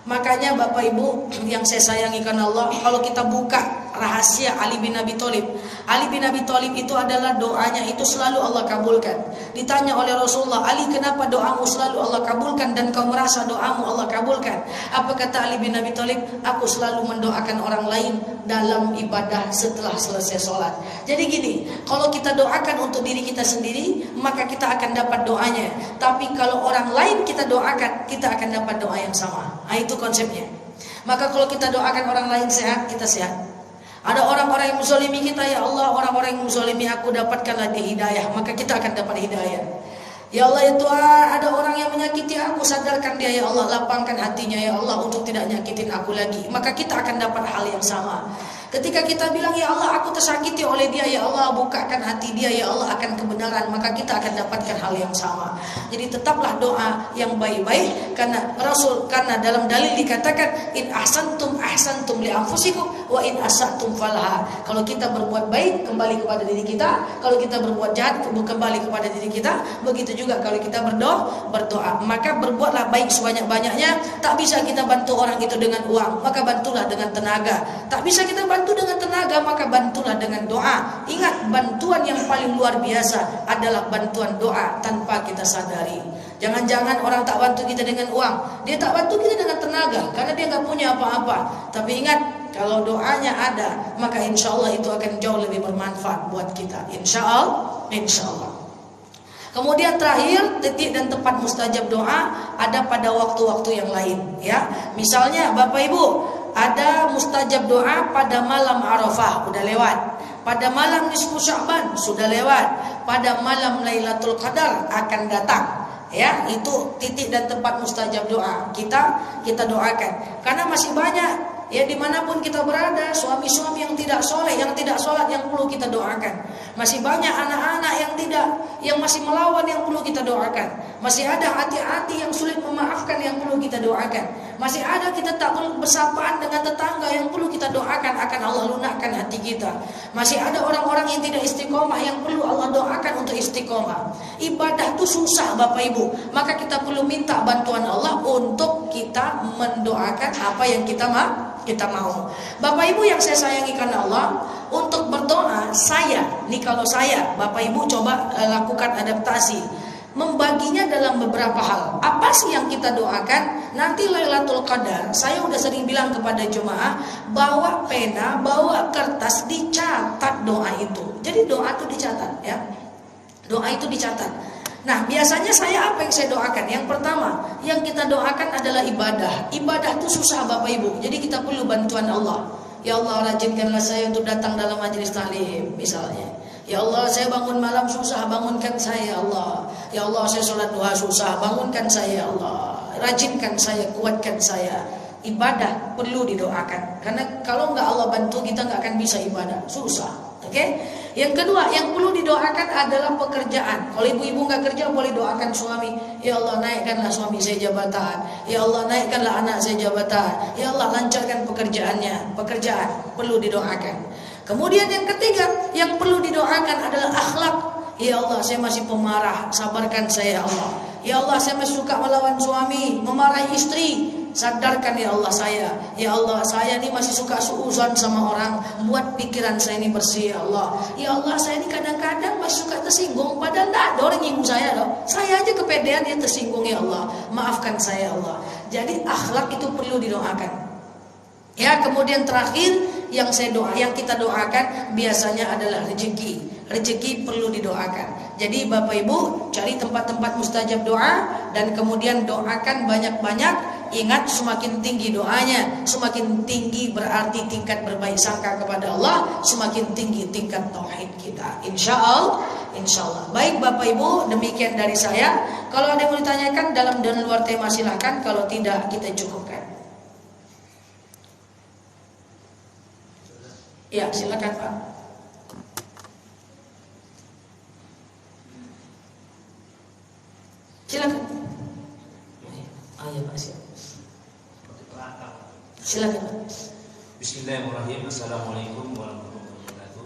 Makanya Bapak Ibu yang saya sayangi karena Allah, kalau kita buka rahasia Ali bin Abi Thalib, Ali bin Abi Thalib itu adalah doanya itu selalu Allah kabulkan. Ditanya oleh Rasulullah, Ali, kenapa doamu selalu Allah kabulkan dan kau merasa doamu Allah kabulkan? Apa kata Ali bin Abi Thalib? Aku selalu mendoakan orang lain dalam ibadah setelah selesai sholat. Jadi gini, kalau kita doakan untuk diri kita sendiri, maka kita akan dapat doanya. Tapi kalau orang lain kita doakan, kita akan dapat doa yang sama. Itu konsepnya. Maka kalau kita doakan orang lain sehat, kita sehat. Ada orang-orang yang menzalimi kita, ya Allah, orang-orang yang menzalimi aku, dapatkanlah dia hidayah, maka kita akan dapat hidayah. Ya Allah, ya Tuhan, ada orang yang menyakiti aku, sadarkan dia, ya Allah, lapangkan hatinya, ya Allah, untuk tidak nyakitin aku lagi, maka kita akan dapat hal yang sama. Ketika kita bilang, ya Allah, aku tersakiti oleh dia, ya Allah, bukakan hati dia, ya Allah, akan kebenaran, maka kita akan dapatkan hal yang sama. Jadi tetaplah doa yang baik-baik, karena dalam dalil dikatakan, in ahsantum li anfusikum wa in asatum falaha. Kalau kita berbuat baik, kembali kepada diri kita. Kalau kita berbuat jahat, kembali kepada diri kita. Begitu juga kalau kita berdoa. Maka berbuatlah baik sebanyak-banyaknya. Tak bisa kita bantu orang itu dengan uang, maka bantulah dengan tenaga. Tak bisa kita bantu dengan tenaga, maka bantulah dengan doa. Ingat, bantuan yang paling luar biasa adalah bantuan doa tanpa kita sadari. Jangan-jangan orang tak bantu kita dengan uang, dia tak bantu kita dengan tenaga, karena dia gak punya apa-apa. Tapi ingat, kalau doanya ada, maka insya Allah itu akan jauh lebih bermanfaat buat kita. Insya Allah. Kemudian terakhir, titik dan tempat mustajab doa ada pada waktu-waktu yang lain, ya. Misalnya Bapak Ibu, ada mustajab doa pada malam Arafah, udah lewat. Pada malam nisfu Sya'ban sudah lewat. Pada malam Lailatul Qadar akan datang. Ya, itu titik dan tempat mustajab doa. Kita doakan. Karena masih banyak, ya, dimanapun kita berada, suami-suami yang tidak soleh, yang tidak sholat, yang perlu kita doakan. Masih banyak anak-anak yang masih melawan yang perlu kita doakan. Masih ada hati-hati yang sulit memaafkan yang perlu kita doakan. Masih ada kita tak bersapaan dengan tetangga yang perlu kita doakan akan Allah lunakkan hati kita. Masih ada orang-orang yang tidak istiqomah yang perlu Allah doakan untuk istiqomah. Ibadah itu susah Bapak Ibu. Maka kita perlu minta bantuan Allah untuk kita mendoakan apa yang kita mau. Bapak Ibu yang saya sayangi karena Allah, untuk berdoa kalau saya Bapak Ibu coba lakukan adaptasi, membaginya dalam beberapa hal. Apa sih yang kita doakan? Nanti Lailatul Qadar, saya udah sering bilang kepada jemaah, bawa pena, bawa kertas, dicatat doa itu. Jadi doa itu dicatat ya. Doa itu dicatat. Nah, biasanya saya apa yang saya doakan? Yang pertama, yang kita doakan adalah ibadah. Ibadah itu susah Bapak Ibu. Jadi kita perlu bantuan Allah. Ya Allah, rajinkanlah saya untuk datang dalam majelis taklim misalnya. Ya Allah, saya bangun malam susah, bangunkan saya ya Allah. Ya Allah, saya sholat duha susah, bangunkan saya ya Allah. Rajinkan saya, kuatkan saya. Ibadah perlu didoakan. Karena kalau nggak Allah bantu, kita nggak akan bisa ibadah. Susah. Oke? Yang kedua, yang perlu didoakan adalah pekerjaan. Kalau ibu-ibu nggak kerja, boleh doakan suami. Ya Allah, naikkanlah suami saya jabatan. Ya Allah, naikkanlah anak saya jabatan. Ya Allah, lancarkan pekerjaannya. Pekerjaan perlu didoakan. Kemudian yang ketiga, yang perlu didoakan adalah akhlak. Ya Allah, saya masih pemarah, sabarkan saya ya Allah. Ya Allah, saya masih suka melawan suami, memarahi istri. Sadarkan ya Allah saya. Ya Allah, saya ini masih suka suuzon sama orang. Buat pikiran saya ini bersih ya Allah. Ya Allah, saya ini kadang-kadang masih suka tersinggung. Padahal tidak ada orang nyinggung saya loh. Saya aja kepedean, dia tersinggung ya Allah. Maafkan saya ya Allah. Jadi akhlak itu perlu didoakan. Ya, kemudian terakhir yang kita doakan biasanya adalah rezeki. Rezeki perlu didoakan. Jadi Bapak Ibu cari tempat-tempat mustajab doa dan kemudian doakan banyak-banyak. Ingat, semakin tinggi doanya, semakin tinggi berarti tingkat berbaik sangka kepada Allah, semakin tinggi tingkat tauhid kita. Insya Allah. Baik Bapak Ibu, demikian dari saya. Kalau ada yang mau ditanyakan dalam dan luar tema silahkan. Kalau tidak, kita cukupkan. Ya, silakan Pak. Silakan. Ya Pak, silakan. Bismillahirrahmanirrahim. Assalamualaikum warahmatullahi wabarakatuh.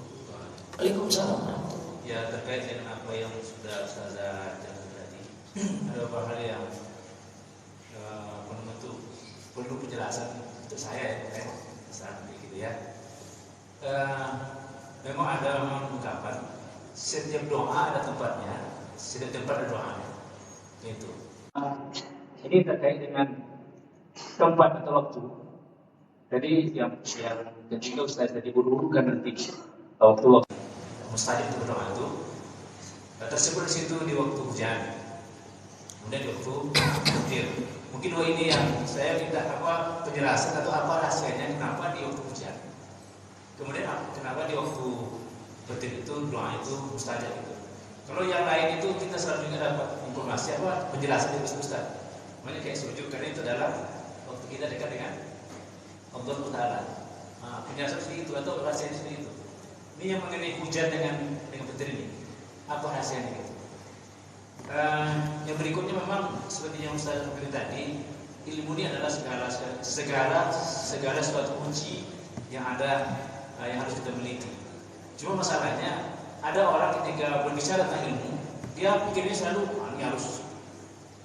Waalaikumsalam. Ya, terkait dengan apa yang sudah Ustazah jelaskan tadi, ada beberapa hal yang perlu penjelasan untuk saya saat ini gitu ya. Memang ada ungkapan setiap doa ada tempatnya, setiap tempat ada doanya. Itu. Ini terkait dengan tempat atau waktu. Jadi yang ketika Ustaz tadi buru-burukan nanti waktu mustajab itu berdoa itu tersebut di situ di waktu hujan, kemudian di waktu petir. Mungkin ini yang saya minta penjelasan atau apa rahasianya kenapa di waktu hujan, kemudian kenapa di waktu petir itu doa itu mustajab itu. Kalau yang lain itu kita selalu juga dapat informasi penjelasan dari Ustaz. Makanya kayak sujud karena itu adalah waktu kita dekat dengan Allah Taala. Penjelasan seperti itu atau rahasianya seperti itu. Ini yang mengenai hujan dengan petir ini. Apa rahasianya gitu? Yang berikutnya memang seperti yang Ustaz bilang tadi, ilmu ini adalah segala suatu kunci yang ada yang harus kita miliki. Cuma masalahnya ada orang ketika berbicara tentang ilmu, dia pikirnya selalu ini harus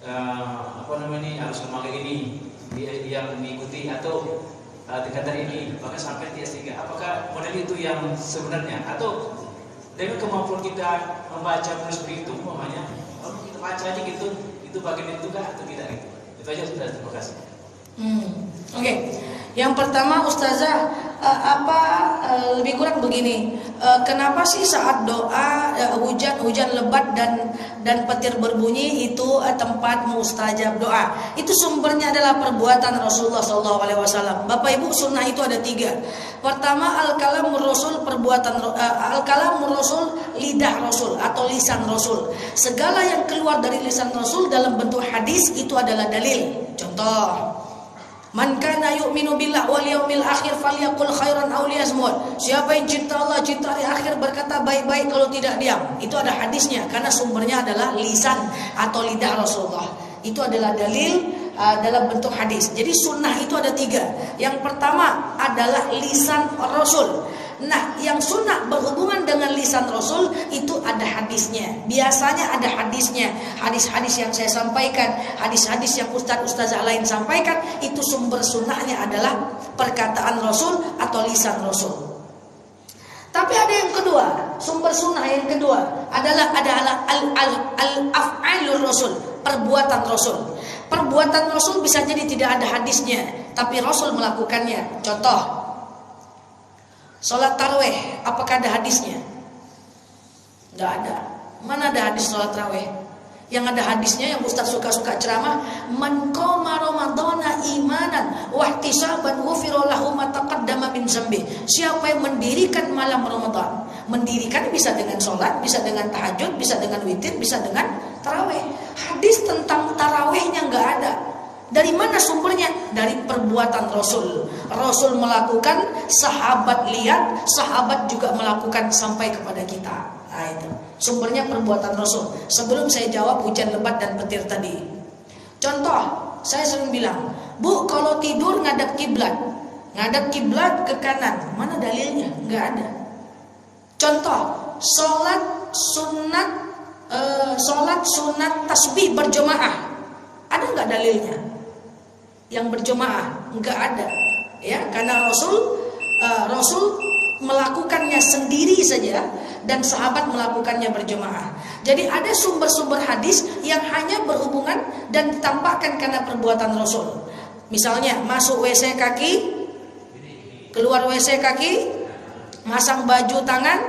harus memakai ini, dia mengikuti atau tingkatan ini, bahkan sampai T3. Apakah model itu yang sebenarnya atau dengan kemampuan kita membaca menulis begitu, umpamanya kalau kita baca aja gitu, itu bagian itu kah atau tidak gitu? Itu aja sudah, terima kasih. Oke. Yang pertama Ustazah, lebih kurang begini, kenapa sih saat doa hujan lebat dan petir berbunyi itu tempat mustajab doa? Itu sumbernya adalah perbuatan Rasulullah SAW. Bapak Ibu, sunnah itu ada 3. Pertama, al-kalamur rasul, al-kalamur rasul, lidah Rasul atau lisan Rasul. Segala yang keluar dari lisan Rasul dalam bentuk hadis itu adalah dalil. Contoh, Man kana yu'minu billah wal yaumil akhir falyaqul khairan aw liyasmut. Siapa yang cinta Allah, cinta hari akhir, berkata baik-baik, kalau tidak diam. Itu ada hadisnya, karena sumbernya adalah lisan atau lidah Rasulullah. Itu adalah dalil dalam bentuk hadis. Jadi sunnah itu ada 3. Yang pertama adalah lisan Rasul. Nah, yang sunnah berhubungan dengan lisan Rasul itu ada hadisnya. Biasanya ada hadisnya. Hadis-hadis yang saya sampaikan, hadis-hadis yang ustaz-ustazah lain sampaikan, itu sumber sunnahnya adalah perkataan Rasul atau lisan Rasul. Tapi ada yang kedua, sumber sunnah yang kedua adalah al-af'alur Rasul, perbuatan Rasul. Perbuatan Rasul bisa jadi tidak ada hadisnya, tapi Rasul melakukannya. Contoh, sholat tarawih, apakah ada hadisnya? Tidak ada. Mana ada hadis sholat tarawih? Yang ada hadisnya, yang ustaz suka-suka ceramah, man qama ramadhana imanan wa ihtisaban ghufira lahu ma taqaddama min dzambi. Siapa yang mendirikan malam Ramadan? Mendirikan bisa dengan sholat, bisa dengan tahajud, bisa dengan witir, bisa dengan tarawih. Hadis tentang tarawihnya nggak ada. Dari mana sumbernya? Dari perbuatan Rasul. Rasul melakukan, sahabat lihat, sahabat juga melakukan sampai kepada kita. Nah, itu sumbernya perbuatan Rasul. Sebelum saya jawab hujan lebat dan petir tadi, contoh, saya sering bilang, Bu, kalau tidur ngadap kiblat ke kanan, mana dalilnya? Nggak ada. Contoh, sholat sunat tasbih berjamaah, ada nggak dalilnya? Yang berjamaah nggak ada, ya, karena Rasul melakukannya sendiri saja dan sahabat melakukannya berjamaah. Jadi ada sumber-sumber hadis yang hanya berhubungan dan ditampakkan karena perbuatan Rasul. Misalnya masuk WC kaki, keluar WC kaki, masang baju tangan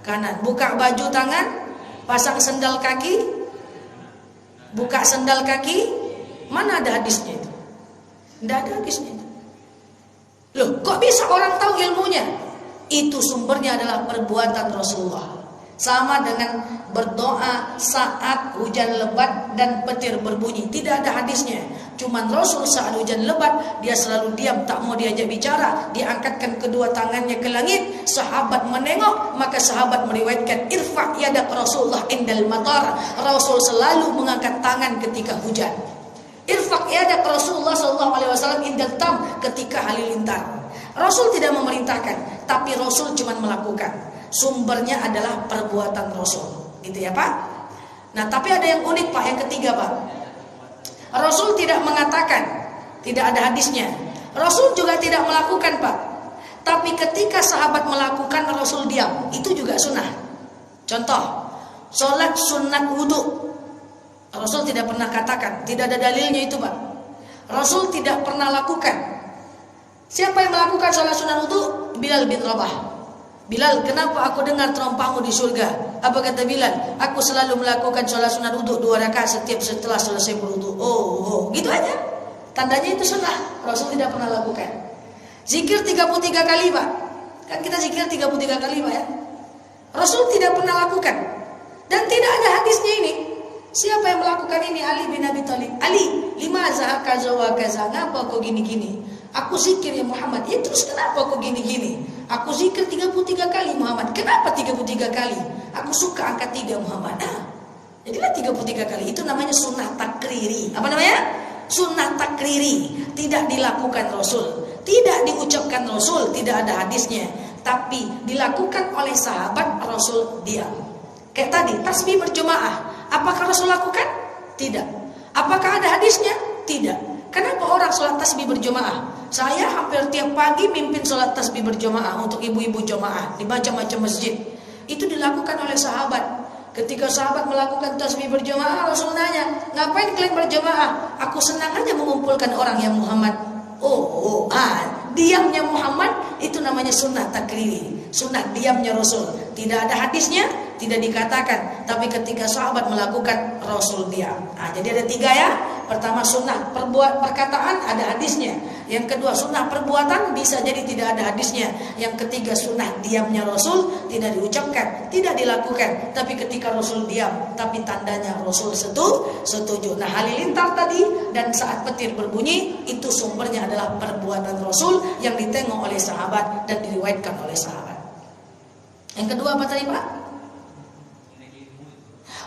kanan, buka baju tangan, pasang sendal kaki, buka sendal kaki. Mana ada hadisnya itu? Tidak ada hadisnya itu. Loh, kok bisa orang tahu ilmunya? Itu sumbernya adalah perbuatan Rasulullah. Sama dengan berdoa saat hujan lebat dan petir berbunyi, tidak ada hadisnya. Cuman Rasul saat hujan lebat, dia selalu diam, tak mau diajak bicara. Dia angkatkan kedua tangannya ke langit, sahabat menengok, maka sahabat meriwayatkan irfa' yadak Rasulullah indal matar. Rasul selalu mengangkat tangan ketika hujan. Irfa' yadak Rasulullah SAW indal tam, ketika halilintar. Rasul tidak memerintahkan, tapi Rasul cuma melakukan. Sumbernya adalah perbuatan Rasul. Gitu ya Pak. Nah, tapi ada yang unik Pak, yang ketiga Pak. Rasul tidak mengatakan, tidak ada hadisnya. Rasul juga tidak melakukan Pak. Tapi ketika sahabat melakukan, Rasul diam. Itu juga sunnah. Contoh, sholat sunat wudhu, Rasul tidak pernah katakan, tidak ada dalilnya itu Pak. Rasul tidak pernah lakukan. Siapa yang melakukan sholat sunat wudhu? Bilal bin Rabah. Bilal, kenapa aku dengar terompahmu di surga? Apa kata Bilal? Aku selalu melakukan sholat sunat wudhu 2 rakaat setiap setelah selesai berwudhu. Oh, gitu aja. Tandanya itu sunnah. Rasul tidak pernah lakukan. Zikir 33 kali Pak. Kan kita zikir 33 kali Pak ya. Rasul tidak pernah lakukan. Dan tidak ada hadisnya ini. Siapa yang melakukan ini? Ali bin Abi Thalib. Ali, limaza kaza wa kaza, ngapa kok gini-gini? Aku zikir ya Muhammad. Ya terus kenapa kok gini-gini? Aku zikir 33 kali Muhammad. Kenapa 33 kali? Aku suka angka 3 Muhammad. Nah, jadilah 33 kali. Itu namanya sunnah takriri. Apa namanya? Sunnah takriri. Tidak dilakukan Rasul, tidak diucapkan Rasul, tidak ada hadisnya, tapi dilakukan oleh sahabat. Rasul diam. Kayak tadi tasbih berjamaah, apakah Rasul lakukan? Tidak. Apakah ada hadisnya? Tidak. Kenapa orang sholat tasbih berjamaah? Saya hampir tiap pagi mimpin sholat tasbih berjamaah untuk ibu-ibu jamaah di macam-macam masjid. Itu dilakukan oleh sahabat. Ketika sahabat melakukan tasbih berjamaah, Rasul nanya, ngapain kalian berjamaah? Aku senang aja mengumpulkan orang yang Muhammad. Diamnya Muhammad itu namanya sunnah takriri. Sunnah diamnya Rasul. Tidak ada hadisnya, tidak dikatakan. Tapi ketika sahabat melakukan, Rasul diam. Jadi ada 3 ya. Pertama sunnah perkataan ada hadisnya. Yang kedua sunnah perbuatan bisa jadi tidak ada hadisnya. Yang ketiga sunnah diamnya Rasul, tidak diucapkan, tidak dilakukan, tapi ketika Rasul diam, tapi tandanya Rasul setuju. Nah, halilintar tadi dan saat petir berbunyi itu sumbernya adalah perbuatan Rasul yang ditengok oleh sahabat dan diriwayatkan oleh sahabat. Yang kedua apa tadi, Pak?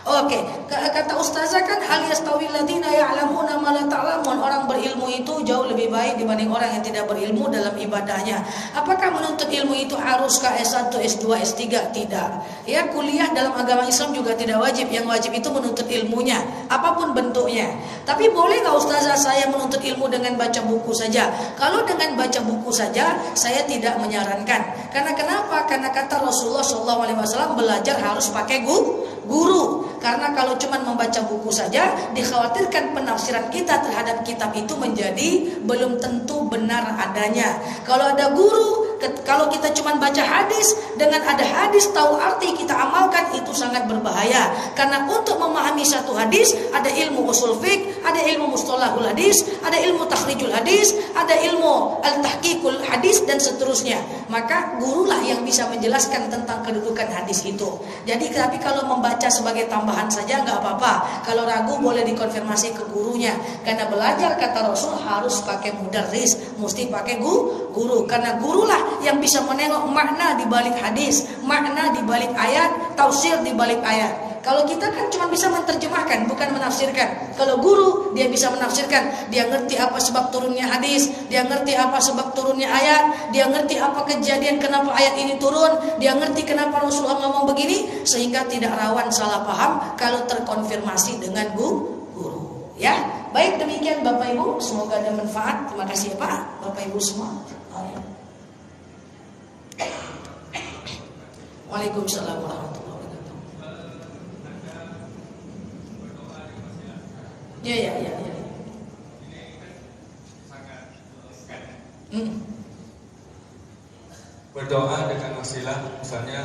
Oke, kata ustazah kan hal yastawil ladzina ya'lamuna ma la ta'lamun. Orang berilmu itu jauh lebih baik dibanding orang yang tidak berilmu dalam ibadahnya. Apakah menuntut ilmu itu haruskah S1, S2, S3? Tidak. Ya, kuliah dalam agama Islam juga tidak wajib. Yang wajib itu menuntut ilmunya, apapun bentuknya. Tapi boleh nggak ustazah saya menuntut ilmu dengan baca buku saja? Kalau dengan baca buku saja, saya tidak menyarankan. Karena kenapa? Karena kata Rasulullah SAW belajar harus pakai guru. Karena kalau cuma membaca buku saja, dikhawatirkan penafsiran kita terhadap kitab itu menjadi belum tentu benar adanya. Kalau ada guru, kalau kita cuma baca hadis, dengan ada hadis tahu arti kita amalkan, itu sangat berbahaya. Karena untuk memahami satu hadis ada ilmu usul fiqh, ada ilmu mustalahul hadis, ada ilmu takhrijul hadis, ada ilmu al-tahqiqul hadis dan seterusnya. Maka gurulah yang bisa menjelaskan tentang kedudukan hadis itu. Jadi tapi kalau membaca sebagai tambahan saja nggak apa-apa. Kalau ragu boleh dikonfirmasi ke gurunya. Karena belajar kata Rasul harus pakai mudarris, mesti pakai guru. Karena gurulah yang bisa menengok makna di balik hadis, makna di balik ayat, tafsir di balik ayat. Kalau kita kan cuma bisa menerjemahkan, bukan menafsirkan. Kalau guru, dia bisa menafsirkan. Dia ngerti apa sebab turunnya hadis, dia ngerti apa sebab turunnya ayat, dia ngerti apa kejadian kenapa ayat ini turun, dia ngerti kenapa Rasulullah ngomong begini, sehingga tidak rawan salah paham kalau terkonfirmasi dengan guru. Ya, baik demikian Bapak Ibu, semoga ada manfaat. Terima kasih ya Pak, Bapak Ibu semua. Waalaikumsalam warahmatullahi wabarakatuh. Ya. Berdoa dengan wasilah, misalnya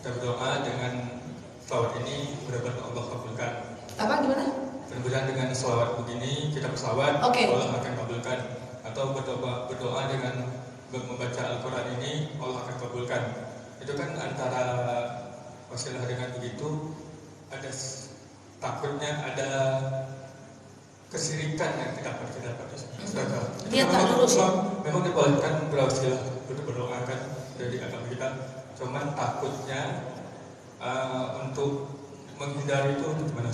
kita berdoa dengan selawat ini, mudah-mudahan Allah kabulkan. Apa gimana? Mudah-mudahan dengan selawat begini kita berselawat, Allah akan kabulkan. Atau berdoa dengan membaca Al-Quran ini Allah akan kabulkan. Itu kan antara wasilah dengan begitu ada takutnya ada kesirikan yang kita dapat. Dia tak lurus. Memang dibolehkan berwasilah untuk berdoa kan dari agama kita. Cuman takutnya untuk menghindari itu gimana?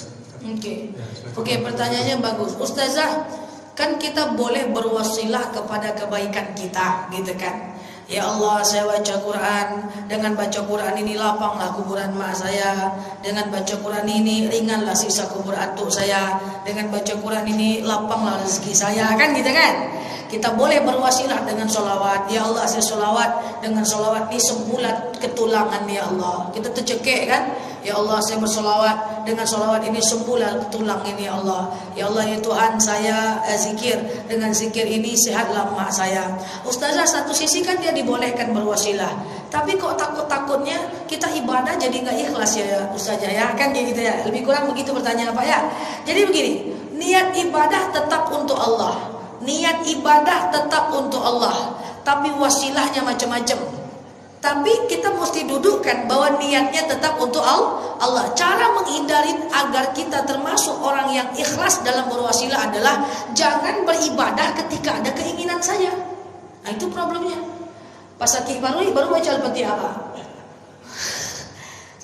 Oke, pertanyaannya bagus. Ustazah, kan kita boleh berwasilah kepada kebaikan kita, gitu kan? Ya Allah, saya baca Quran. Dengan baca Quran ini lapanglah kuburan mak saya. Dengan baca Quran ini ringanlah sisa kubur atuk saya. Dengan baca Quran ini lapanglah rezeki saya. Kan gitu kan? Kita boleh berwasilah dengan sholawat. Ya Allah, saya sholawat. Dengan sholawat ini sembulat ketulangan ya Allah. Kita tercekik kan? Ya Allah, saya bersolawat. Dengan solawat ini sembuhlah tulang ini ya Allah. Ya Allah ya Tuhan, saya zikir. Dengan zikir ini sehatlah mak saya. Ustazah, satu sisi kan dia dibolehkan berwasilah, tapi kok takut-takutnya kita ibadah jadi nggak ikhlas ya Ustazah ya. Kan gitu ya. Lebih kurang begitu pertanyaan Pak ya. Jadi begini, niat ibadah tetap untuk Allah. Niat ibadah tetap untuk Allah, tapi wasilahnya macam-macam. Tapi kita mesti dudukkan bahwa niatnya tetap untuk Allah. Cara menghindari agar kita termasuk orang yang ikhlas dalam berwasilah adalah jangan beribadah ketika ada keinginan saja. Nah itu problemnya. Pas sakit baru baca Al-Fatihah apa?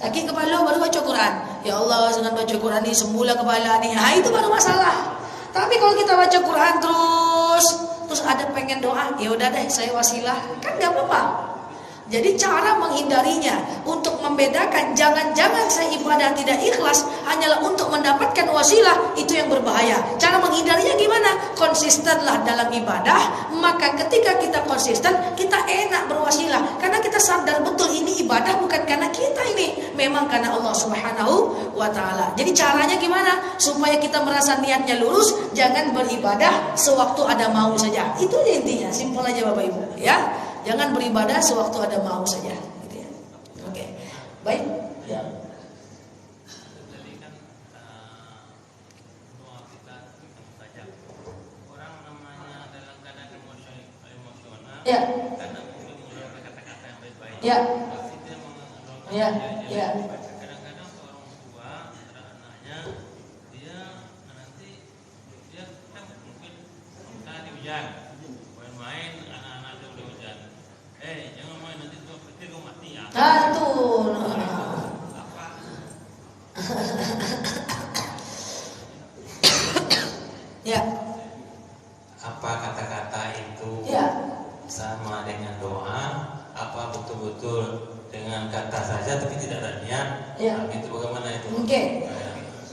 Sakit kepala baru baca Quran. Ya Allah, dengan baca Quran ini sembuhlah kepala ini. Nah itu baru masalah. Tapi kalau kita baca Quran terus ada pengen doa, ya udah deh saya wasilah, kan nggak apa-apa. Jadi cara menghindarinya untuk membedakan jangan-jangan saya ibadah tidak ikhlas hanyalah untuk mendapatkan wasilah, itu yang berbahaya. Cara menghindarinya gimana? Konsistenlah dalam ibadah. Maka ketika kita konsisten, kita enak berwasilah karena kita sadar betul ini ibadah bukan karena kita ini, memang karena Allah Subhanahu wa taala. Jadi caranya gimana? Supaya kita merasa niatnya lurus, jangan beribadah sewaktu ada mau saja. Itu intinya, simpel aja Bapak Ibu, ya. Jangan beribadah sewaktu ada mau saja, gitu ya. Oke, baik. Ya. Tadi kan doa kita Ya. Ya. Ya. Ya. Kadang-kadang seorang tua antara anaknya dia nanti dia kan mungkin di hujan main-main anak-anak itu udah hujan. Jangan main nanti tuh petir gue mati ya. Tuh. Ya. Apa kata-kata itu sama dengan doa? Apa betul-betul dengan kata saja tapi tidak ada niat? Itu bagaimana itu? Oke.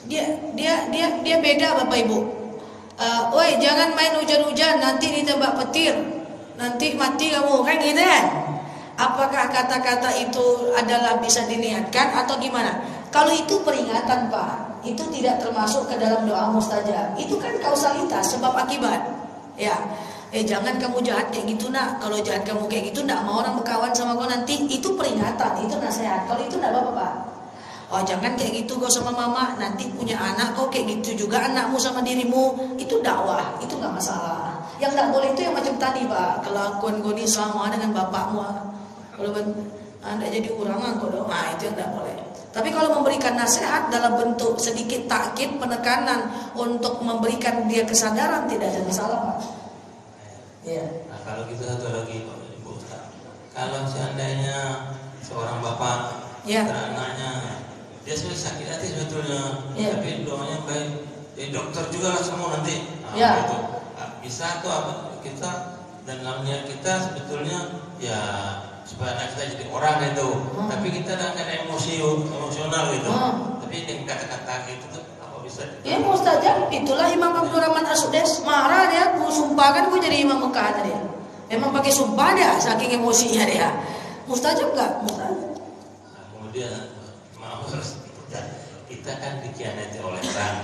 Dia beda Bapak Ibu. Woi jangan main hujan-hujan nanti ditembak petir, nanti mati kamu kan gitu kan? Apakah kata-kata itu adalah bisa diniatkan atau gimana? Kalau itu peringatan Pak, itu tidak termasuk ke dalam doa mustajab. Itu kan kausalitas, sebab akibat. Ya, jangan kamu jahat kayak gitu nak. Kalau jahat kamu kayak gitu, ndak mau orang berkawan sama kau nanti. Itu peringatan, itu nasihat. Kalau itu ndak apa-apa Pak. Oh jangan kayak gitu kau sama mama, nanti punya anak kau kayak gitu juga anakmu sama dirimu. Itu dakwah, itu nggak masalah. Yang nggak boleh itu yang macam tadi Pak, kelakuan kau ini sama dengan bapakmu. Kalau anda jadi orang kau doa, itu yang nggak boleh. Tapi kalau memberikan nasihat dalam bentuk sedikit takkid, penekanan untuk memberikan dia kesadaran, tidak ada masalah Pak. Ya. Nah, kalau gitu satu lagi Pak Ibu Ustaz. Kalau seandainya seorang bapak anaknya dia sudah sakit hati sebetulnya, tapi doanya baik, dokter juga lah semua nanti. Gitu. Bisa tuh apa kita dan dalamnya kita sebetulnya ya supaya anak kita jadi orang itu, tapi kita dengan emosional gitu. Tapi dengan kata-kata itu tuh apa bisa? Ya mustajab, itulah Imam Abdurrahman As-Sudais marah dia, ku sumpah kan ku jadi Imam Mekah dia. Memang pakai sumpah dia, saking emosinya dia. Mustajab enggak? Mustajab. Nah, kemudian maaf kita kan dikhianati oleh orang,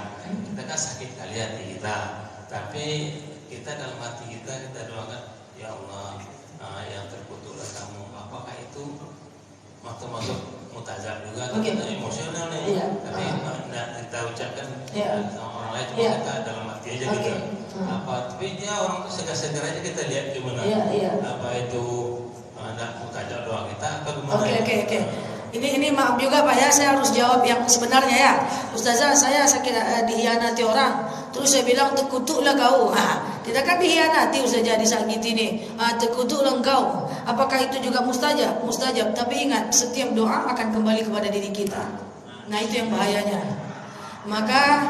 kita kan sakit kali hati kita, tapi kita dalam hati kita doakan ya Allah, yang terkutuklah kamu. Apakah itu masuk mutazab juga? Kita emosional nih, tapi tidak kita ucapkan sama orang lain, cuma kita dalam hati aja gitu. Tapi dia orang itu segar-segar aja kita lihat gimana. Apa itu mutazab doa kita? Apa gimana? Oke. Ini maaf juga Pak ya, saya harus jawab yang sebenarnya ya. Ustazah, saya dihianati orang. Terus saya bilang terkutuklah kau. Kita kan dihianati Ustazah, disakiti nih. Terkutuklah engkau. Apakah itu juga mustajab? Mustajab. Tapi ingat, setiap doa akan kembali kepada diri kita. Nah itu yang bahayanya. Maka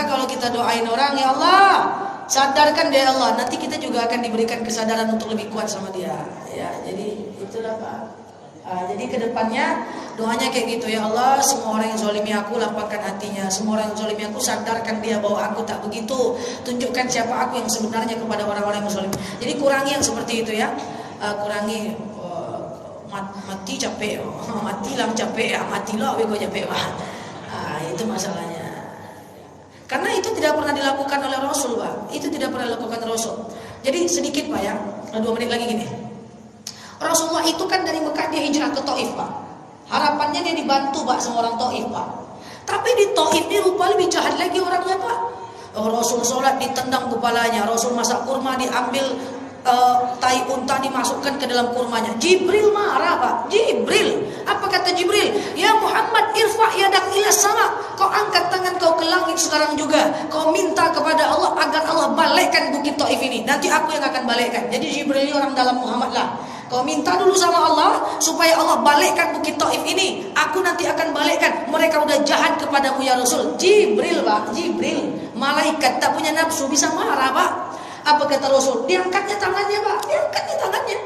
kalau kita doain orang, ya Allah, sadarkan dia Allah. Nanti kita juga akan diberikan kesadaran untuk lebih kuat sama dia. Ya, jadi itulah Pak. Jadi kedepannya doanya kayak gitu, ya Allah, semua orang yang zalimi aku lapangkan hatinya, semua orang yang zalimi aku sadarkan dia bahwa aku tak begitu, tunjukkan siapa aku yang sebenarnya kepada orang-orang yang zalim. Jadi kurangi yang seperti itu ya, kurangi mati capek, mati lang capek, mati lo bego capek itu masalahnya. Karena itu tidak pernah dilakukan oleh Rasul Pak, itu tidak pernah dilakukan Rasul. Jadi sedikit Pak ya, 2 menit lagi gini. Rasulullah itu kan dari Mekah dia hijrah ke Taif Pak. Harapannya dia dibantu Pak sama orang Taif Pak. Tapi di Taif ini rupa lebih jahat lagi orangnya Pak. Rasul sholat ditendang kepalanya, Rasul masak kurma diambil tai unta dimasukkan ke dalam kurmanya. Jibril marah Pak. Jibril, apa kata Jibril? Ya Muhammad, irfa yadak ila sama. Kau angkat tangan kau ke langit sekarang juga. Kau minta kepada Allah agar Allah balikkan bukit Taif ini. Nanti aku yang akan balikkan. Jadi Jibril ini orang dalam Muhammad lah. Kau minta dulu sama Allah supaya Allah balikkan bukit Taif ini. Aku nanti akan balikkan. Mereka udah jahat kepadamu ya Rasul. Jibril Pak, Jibril. Malaikat tak punya nafsu bisa marah Pak. Apa kata Rasul? Diangkatnya tangannya Pak, diangkatnya tangannya.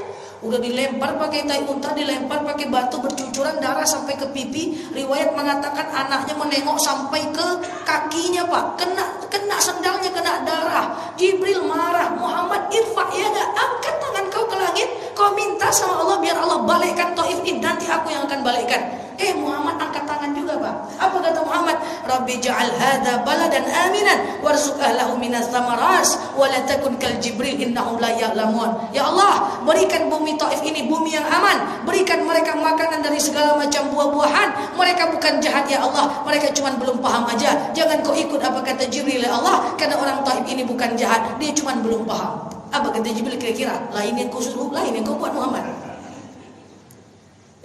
Udah dilempar pakai tai unta, dilempar pakai batu, bercucuran darah sampai ke pipi. Riwayat mengatakan anaknya menengok sampai ke kakinya Pak. Kena sendalnya, kena darah. Jibril marah. Muhammad, irfa ya gak? Angkat tangan kau ke langit. Kau minta sama Allah biar Allah balikkan Taif ini. Nanti aku yang akan balikkan. Muhammad angkat tangan juga Pak. Apa kata Muhammad? Rabbi ja'al hadha baladan aminan warzuq ahlahu minas thamaras wa la takun kal Jibril innahum la ya'lamun. Ya Allah, berikan bumi Taif ini bumi yang aman. Berikan mereka makanan dari segala macam buah-buahan. Mereka bukan jahat ya Allah, mereka cuma belum paham aja. Jangan kau ikut apa kata Jibril ya Allah, karena orang Taif ini bukan jahat, dia cuma belum paham. Apa kata Jibril kira-kira? Lain yang kau suruh, lain yang kau buat Muhammad.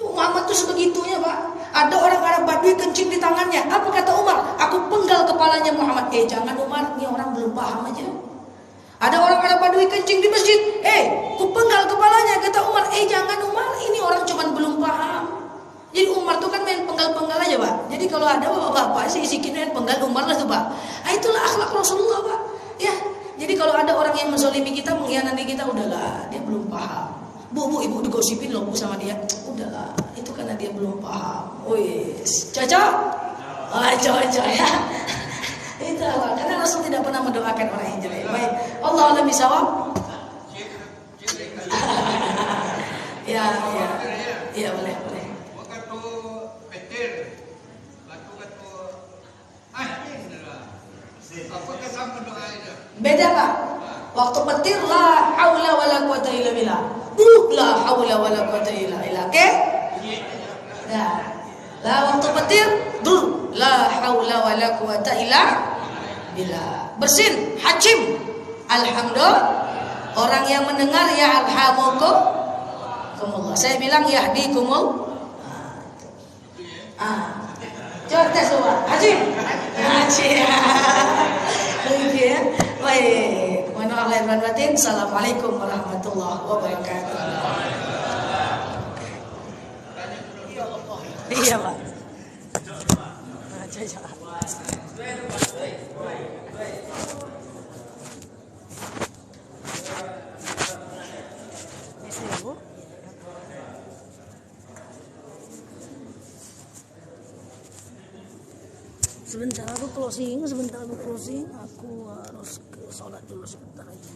Muhammad tuh sebegitunya, Pak. Ada orang Arab Badui kencing di tangannya. Apa kata Umar? Aku penggal kepalanya Muhammad. Jangan Umar, ini orang belum paham aja. Ada orang Arab Badui kencing di masjid. Ku penggal kepalanya. Kata Umar, jangan Umar, ini orang cuman belum paham. Jadi Umar tuh kan main penggal-penggal aja, Pak. Jadi kalau ada bapak-bapak sikit main penggal Umar lah tuh, Pak. Itulah akhlak Rasulullah, Pak. Ya. Jadi kalau ada orang yang menzalimi kita, mengkhianati kita, udahlah, dia belum paham. Bu, ibu digosipin loh Bu sama dia. Udahlah, itu karena dia belum paham. Wis, cocok? Cocok ya. Itulah, karena Rasul tidak pernah mendoakan orang yang jelek. Baik, Allah alam bisawab. Ya, boleh. Waktu petir, waktu apakah sama doa itu? Beda Pak. Waktu petir la haula wala quwata illa billah. La haula wala quwata illa billah. Oke? Nah. La waktu petir la haula wala quwata illa billah. Bersin, hajim. Alhamdulillah. Orang yang mendengar ya alhamukumullah. Saya bilang yahdikumul. Coba tes semua. Hajim. Oke. Baik. Mohon maaf lahir dan batin. Assalamualaikum warahmatullahi wabarakatuh. Iya, Pak. Sebentar aku closing, aku harus ke sholat dulu sebentar aja.